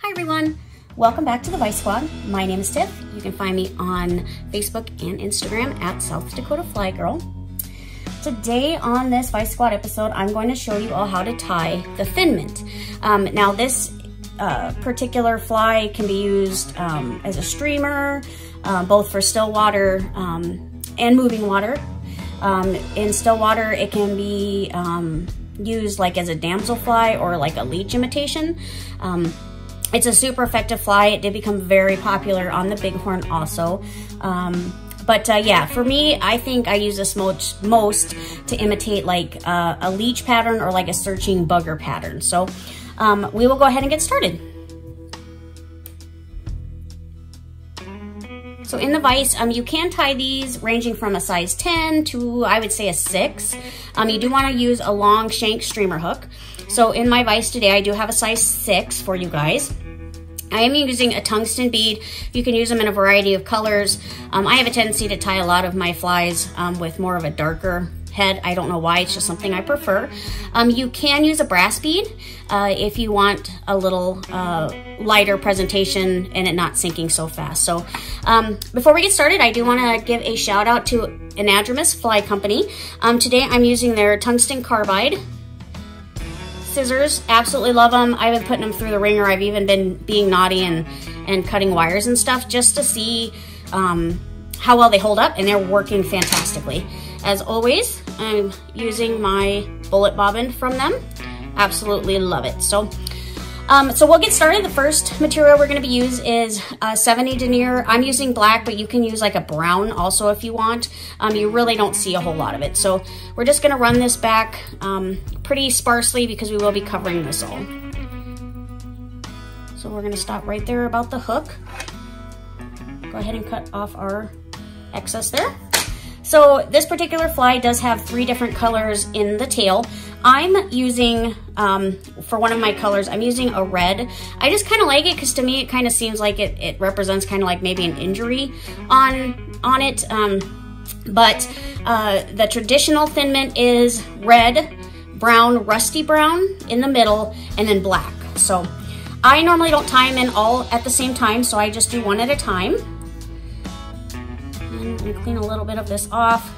Hi everyone, welcome back to the Vise Squad. My name is Tiff. You can find me on Facebook and Instagram at South Dakota Fly Girl. Today on this Vise Squad episode, I'm going to show you all how to tie the fin mint. Now this particular fly can be used as a streamer, both for still water and moving water. In still water, it can be used like as a damselfly or like a leech imitation. It's a super effective fly. It did become very popular on the bighorn also. Yeah, for me, I think I use this most to imitate like a leech pattern or like a searching bugger pattern. So we will go ahead and get started. So in the vise, you can tie these ranging from a size 10 to, I would say, a 6. You do want to use a long shank streamer hook. So in my vise today, I do have a size 6 for you guys. I am using a tungsten bead. You can use them in a variety of colors. I have a tendency to tie a lot of my flies with more of a darker head. I don't know why, it's just something I prefer. You can use a brass bead if you want a little lighter presentation and it not sinking so fast. So before we get started, I do want to give a shout out to Anadromous Fly Company. Today I'm using their tungsten carbide scissors. Absolutely love them. I've been putting them through the ringer. I've even been being naughty and cutting wires and stuff just to see how well they hold up, and they're working fantastically. As always, I'm using my bullet bobbin from them. Absolutely love it. So we'll get started. The first material we're going to be using is 70 denier. I'm using black, but you can use like a brown also if you want. You really don't see a whole lot of it. So we're just going to run this back pretty sparsely because we will be covering this all. So we're going to stop right there about the hook. Go ahead and cut off our excess there. So this particular fly does have 3 different colors in the tail. I'm using, for one of my colors, I'm using a red. I just kind of like it because to me it kind of seems like it represents kind of like maybe an injury on it. The traditional thin mint is red, brown, rusty brown in the middle, and then black. So I normally don't tie them in all at the same time, so I just do one at a time. And clean a little bit of this off.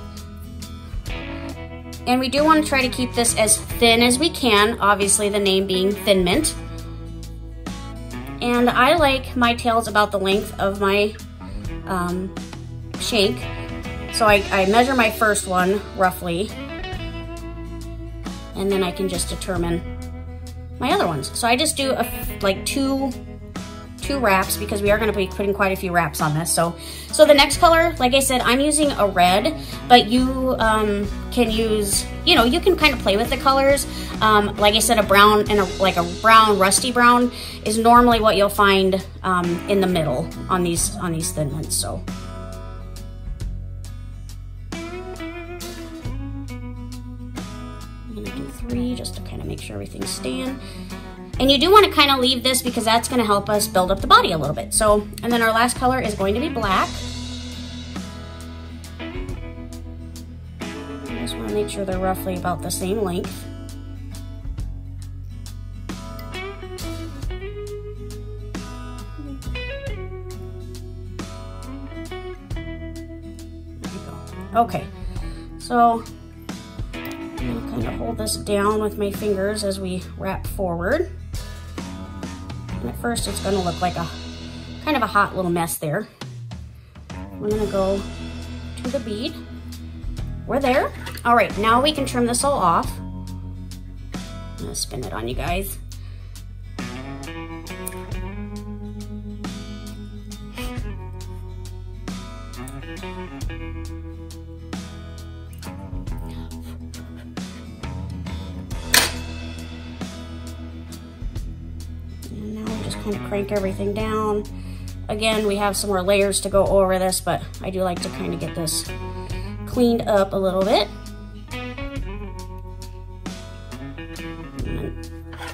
And we do want to try to keep this as thin as we can, obviously the name being thin mint. And I like my tails about the length of my shank. So I measure my first one roughly, and then I can just determine my other ones. So I just do like two wraps because we are going to be putting quite a few wraps on this. So the next color, like I said, I'm using a red, but you can use, you can kind of play with the colors. Like I said, a brown and a brown, rusty brown is normally what you'll find in the middle on these thin mints. So I'm gonna do 3 just to kind of make sure everything's staying. And you do want to kind of leave this because that's going to help us build up the body a little bit. So, and then our last color is going to be black. I just want to make sure they're roughly about the same length. There you go. Okay, so I'm going to kind of hold this down with my fingers as we wrap forward. And at first it's going to look like a kind of a hot little mess there. We're going to go to the bead. We're there. All right, now we can trim this all off. I'm going to spin it on you guys. Kind of crank everything down. Again, we have some more layers to go over this, but I do like to kind of get this cleaned up a little bit. And then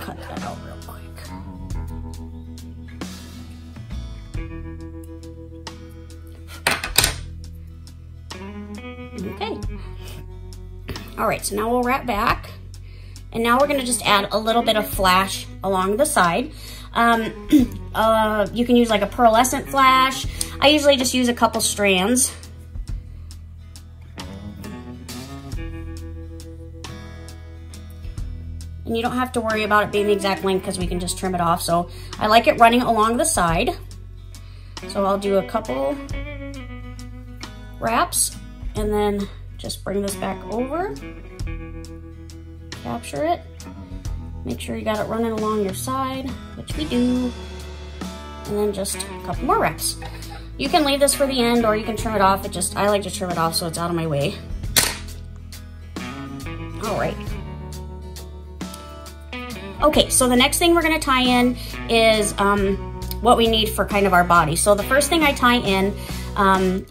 cut that out real quick. Okay. All right, so now we'll wrap back. And now we're gonna just add a little bit of flash along the side. You can use like a pearlescent flash. I usually just use a couple strands. And you don't have to worry about it being the exact length because we can just trim it off. So I like it running along the side. So I'll do a couple wraps and then just bring this back over, capture it, make sure you got it running along your side, which we do, and then just a couple more wraps. You can leave this for the end or you can trim it off. I like to trim it off so it's out of my way. All right. Okay, so the next thing we're gonna tie in is what we need for kind of our body. So the first thing I tie in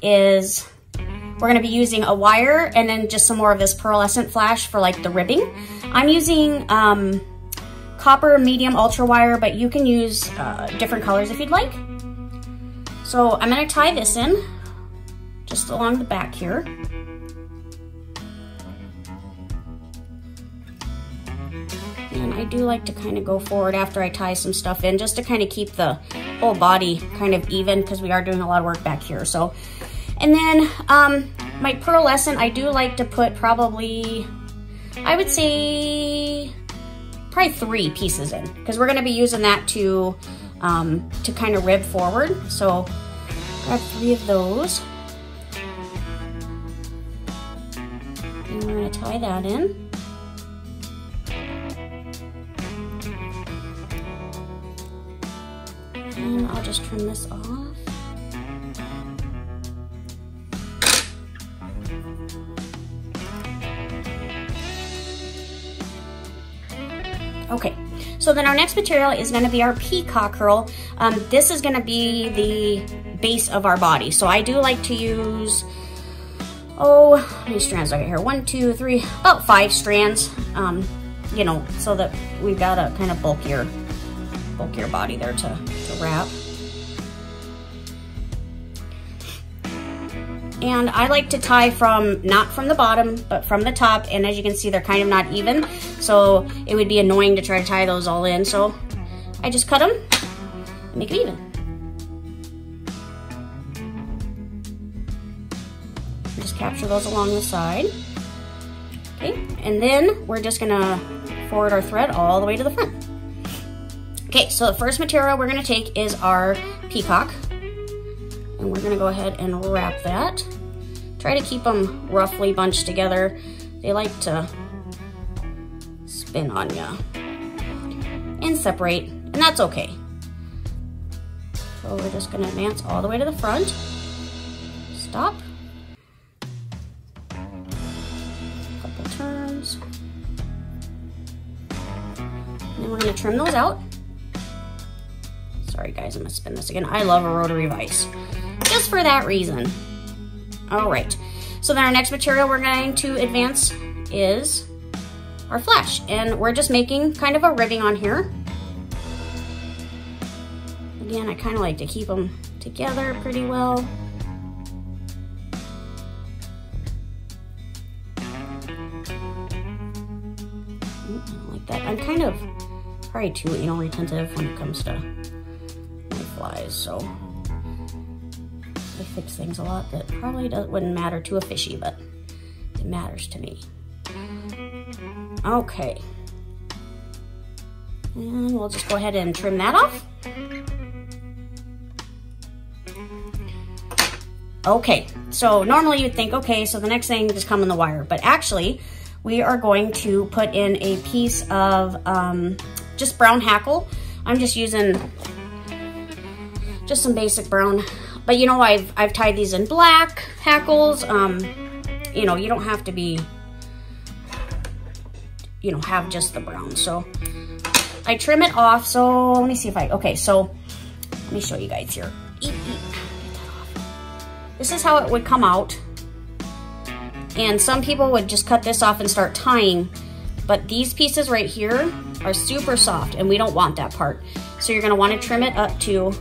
is we're gonna be using a wire and then just some more of this pearlescent flash for like the ribbing. I'm using copper medium ultra wire, but you can use different colors if you'd like. So I'm gonna tie this in just along the back here. And I do like to kind of go forward after I tie some stuff in just to kind of keep the whole body kind of even because we are doing a lot of work back here. So, and then my pearlescent, I do like to put probably, I would say probably 3 pieces in because we're going to be using that to kind of rib forward. So I have 3 of those. And we're going to tie that in. And I'll just trim this off. Okay, so then our next material is going to be our peacock curl. This is going to be the base of our body. So I do like to use, how many strands do I got here? 1, 2, 3, about 5 strands, you know, so that we've got a kind of bulkier body there to wrap. And I like to tie not from the bottom, but from the top. And as you can see, they're kind of not even. So it would be annoying to try to tie those all in. So I just cut them and make it even. Just capture those along the side. Okay, and then we're just gonna forward our thread all the way to the front. Okay, so the first material we're gonna take is our peacock. And we're gonna go ahead and wrap that. Try to keep them roughly bunched together. They like to spin on you and separate, and that's okay. So we're just gonna advance all the way to the front. Stop. Couple turns. And then we're gonna trim those out. Sorry guys, I'm gonna spin this again. I love a rotary vise, just for that reason. All right, so then our next material we're going to advance is our flash. And we're just making kind of a ribbing on here. Again, I kind of like to keep them together pretty well. Like that. I'm kind of probably too anal retentive when it comes to flies, so I fix things a lot that probably wouldn't matter to a fishy, but it matters to me. Okay, and we'll just go ahead and trim that off. Okay, so normally you'd think, okay, so the next thing is come in the wire, but actually we are going to put in a piece of just brown hackle. I'm just using just some basic brown, but you know, I've tied these in black hackles. You know, you don't have to be, you know, have just the brown. So I trim it off. So let me see if okay, so let me show you guys here. This is how it would come out. And some people would just cut this off and start tying, but these pieces right here are super soft and we don't want that part. So you're gonna wanna trim it up to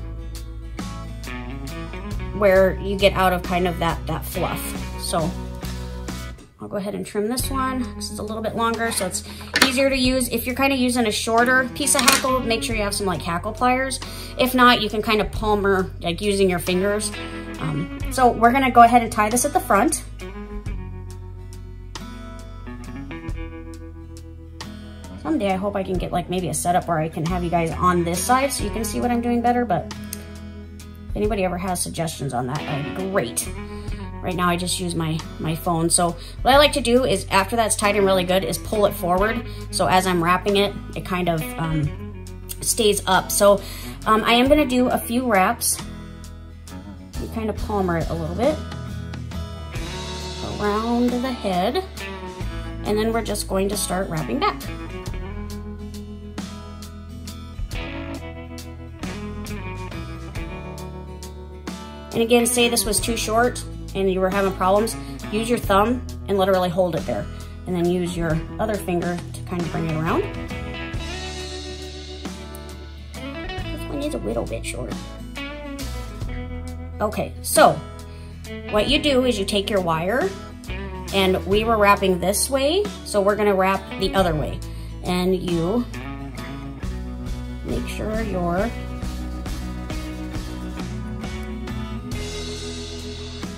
where you get out of kind of that fluff. So I'll go go ahead and trim this one. This is a little bit longer, so it's easier to use. If you're kind of using a shorter piece of hackle, make sure you have some like hackle pliers. If not, you can kind of palmer, like using your fingers. So we're gonna go ahead and tie this at the front. Someday I hope I can get like maybe a setup where I can have you guys on this side so you can see what I'm doing better, but if anybody ever has suggestions on that, great. Right now I just use my phone. So what I like to do is after that's tied in really good is pull it forward. So as I'm wrapping it, it kind of stays up. So I am gonna do a few wraps. You kind of palmer it a little bit around the head. And then we're just going to start wrapping back. And again, say this was too short and you were having problems, use your thumb and literally hold it there. And then use your other finger to kind of bring it around. This one is a little bit short. Okay, so what you do is you take your wire, and we were wrapping this way, so we're gonna wrap the other way. And you make sure your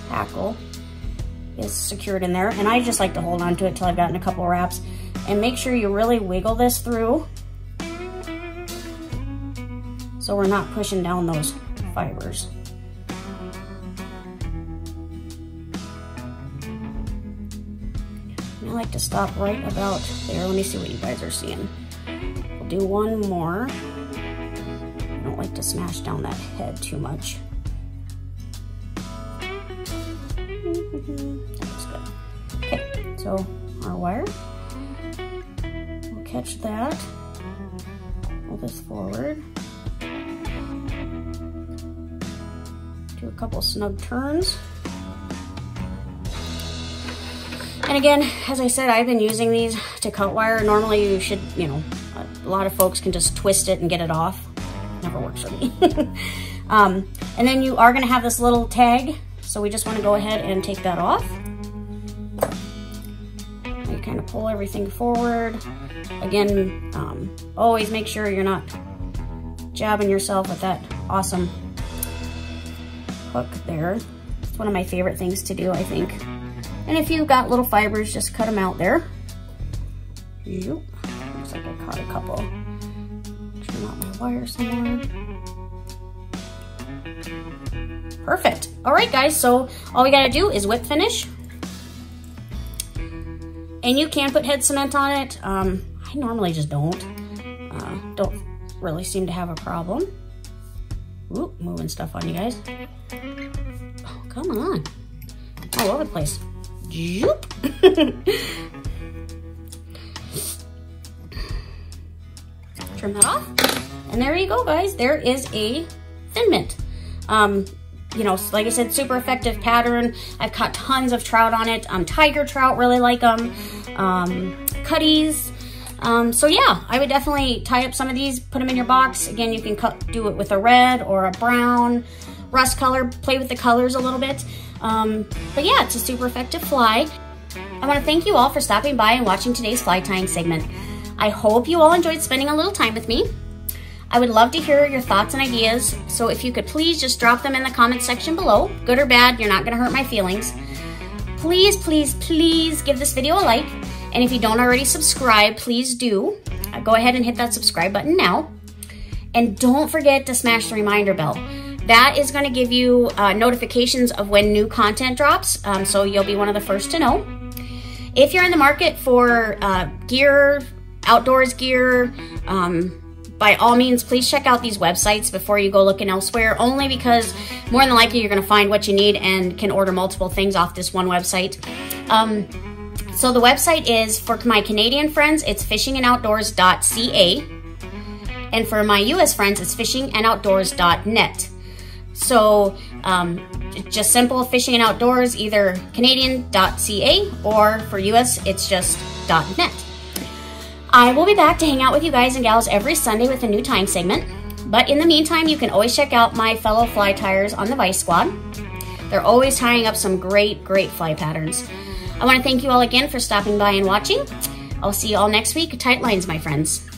hackle is secured in there. And I just like to hold on to it till I've gotten a couple wraps. And make sure you really wiggle this through so we're not pushing down those fibers. I like to stop right about there. Let me see what you guys are seeing. We'll do one more. I don't like to smash down that head too much. That looks good. Okay, so our wire. We'll catch that. Pull this forward. Do a couple snug turns. And again, as I said, I've been using these to cut wire. Normally you should, you know, a lot of folks can just twist it and get it off. Never works for me. And then you are gonna have this little tag. So we just wanna go ahead and take that off. You kind of pull everything forward. Again, always make sure you're not jabbing yourself with that awesome hook there. It's one of my favorite things to do, I think. And if you've got little fibers, just cut them out there. Looks like I caught a couple. Trim out my wire somewhere. Perfect. All right, guys, so all we gotta do is whip finish. And you can put head cement on it. I normally just don't. Don't really seem to have a problem. Ooh, moving stuff on you guys. Oh, come on. All over the place. Zoop. Trim that off. And there you go, guys. There is a thin mint. You know, like I said, super effective pattern. I've caught tons of trout on it. Tiger trout really like them. Cutties. So yeah, I would definitely tie up some of these, put them in your box. Again, you can do it with a red or a brown, rust color, play with the colors a little bit. But yeah, it's a super effective fly. I want to thank you all for stopping by and watching today's fly tying segment. I hope you all enjoyed spending a little time with me. I would love to hear your thoughts and ideas, so if you could please just drop them in the comment section below. Good or bad, you're not going to hurt my feelings. Please, please, please give this video a like, and if you don't already subscribe, please do. Go ahead and hit that subscribe button now. And don't forget to smash the reminder bell. That is going to give you notifications of when new content drops, so you'll be one of the first to know. If you're in the market for gear, outdoors gear, by all means, please check out these websites before you go looking elsewhere, only because more than likely you're going to find what you need and can order multiple things off this one website. So the website is, for my Canadian friends, it's fishingandoutdoors.ca. And for my US friends, it's fishingandoutdoors.net. So just simple fishing and outdoors, either Canadian.ca or for US, it's just .net. I will be back to hang out with you guys and gals every Sunday with a new tying segment. But in the meantime, you can always check out my fellow fly tiers on the Vise Squad. They're always tying up some great, great fly patterns. I want to thank you all again for stopping by and watching. I'll see you all next week. Tight lines, my friends.